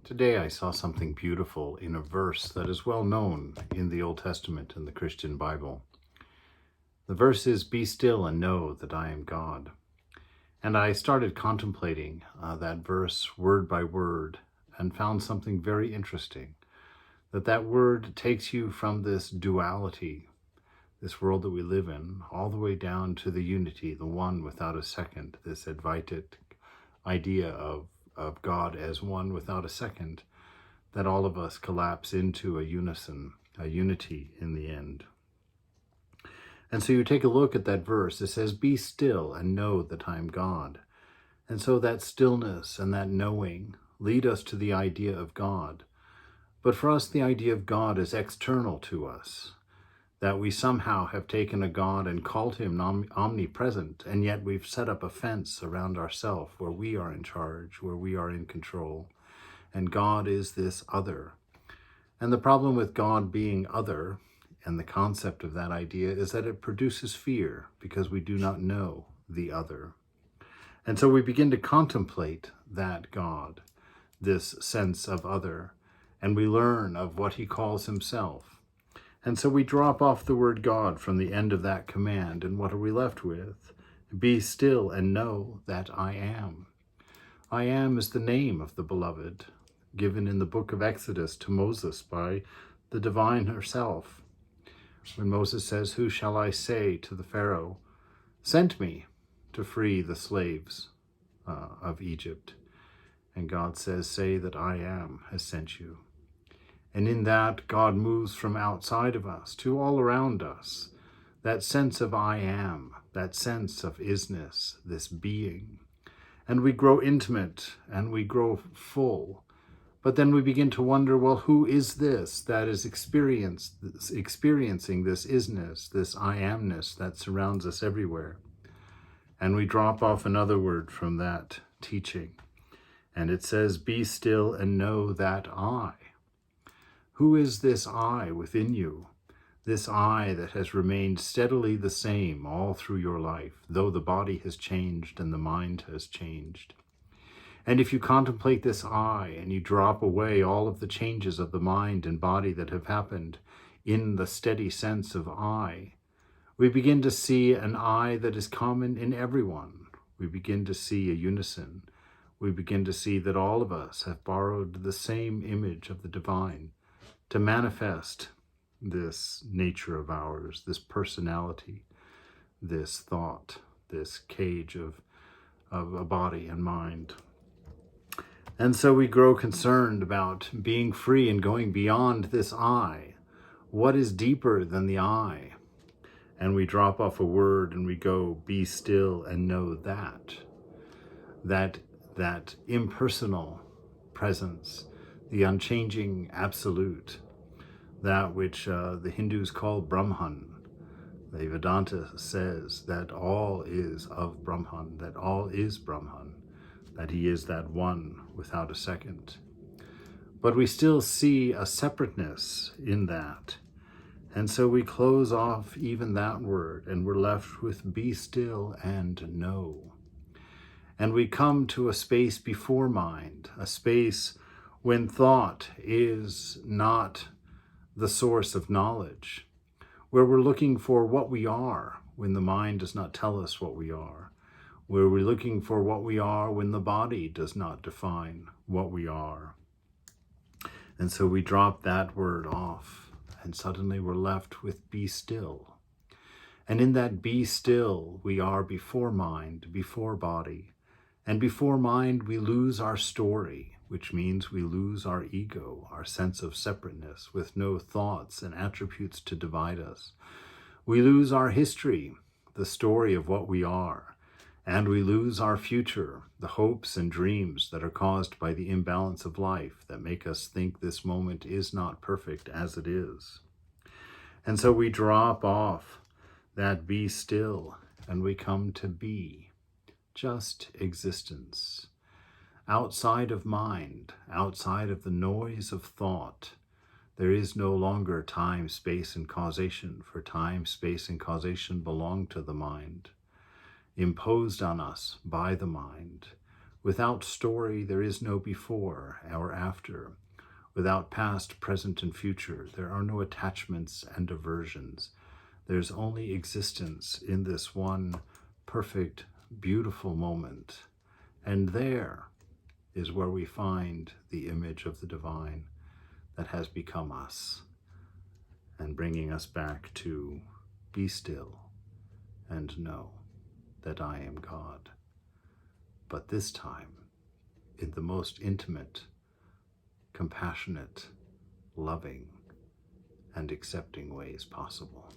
Today I saw something beautiful in a verse that is well known in the Old Testament and the Christian Bible. The verse is, "Be still and know that I am God." And I started contemplating that verse word by word and found something very interesting. That word takes you from this duality, this world that we live in, all the way down to the unity, the one without a second, this Advaitic idea of God as one without a second, that all of us collapse into a unison, a unity in the end. And so you take a look at that verse. It says, "Be still and know that I am God." And so that stillness and that knowing lead us to the idea of God. But for us, the idea of God is external to us, that we somehow have taken a God and called him omnipresent, and yet we've set up a fence around ourselves where we are in charge, where we are in control. And God is this other. And the problem with God being other, and the concept of that idea, is that it produces fear because we do not know the other. And so we begin to contemplate that God, this sense of other, and we learn of what he calls himself. And so we drop off the word God from the end of that command, and what are we left with? Be still and know that I am. I am is the name of the beloved, given in the book of Exodus to Moses by the divine herself. When Moses says, "Who shall I say to the Pharaoh, sent me to free the slaves of Egypt?" And God says, "Say that I am has sent you." And in that, God moves from outside of us to all around us. That sense of I am, that sense of isness, this being. And we grow intimate and we grow full. But then we begin to wonder, well, who is this that is experiencing this isness, this I amness that surrounds us everywhere? And we drop off another word from that teaching. And it says, "Be still and know that I." Who is this I within you? This I that has remained steadily the same all through your life, though the body has changed and the mind has changed. And if you contemplate this I and you drop away all of the changes of the mind and body that have happened in the steady sense of I, we begin to see an I that is common in everyone. We begin to see a unison. We begin to see that all of us have borrowed the same image of the divine to manifest this nature of ours, this personality, this thought, this cage of a body and mind. And so we grow concerned about being free and going beyond this I. What is deeper than the I? And we drop off a word and we go, "Be still and know that." That impersonal presence, the unchanging absolute, that which the Hindus call Brahman. The Vedanta says that all is of Brahman, that all is Brahman, that he is that one without a second. But we still see a separateness in that. And so we close off even that word and we're left with "be still and know." And we come to a space before mind, a space when thought is not the source of knowledge, where we're looking for what we are when the mind does not tell us what we are, where we're looking for what we are when the body does not define what we are. And so we drop that word off, and suddenly we're left with "be still." And in that "be still," we are before mind, before body. And before mind, we lose our story, which means we lose our ego, our sense of separateness, with no thoughts and attributes to divide us. We lose our history, the story of what we are, and we lose our future, the hopes and dreams that are caused by the imbalance of life that make us think this moment is not perfect as it is. And so we drop off that "be still" and we come to be. Just existence, outside of mind, outside of the noise of thought. There is no longer time, space, and causation, for time, space, and causation belong to the mind, imposed on us by the mind. Without story, there is no before or after. Without past, present, and future, there are no attachments and aversions. There's only existence in this one perfect, beautiful moment. And there is where we find the image of the divine that has become us, and bringing us back to be still and know that I am God. But this time, in the most intimate, compassionate, loving, and accepting ways possible.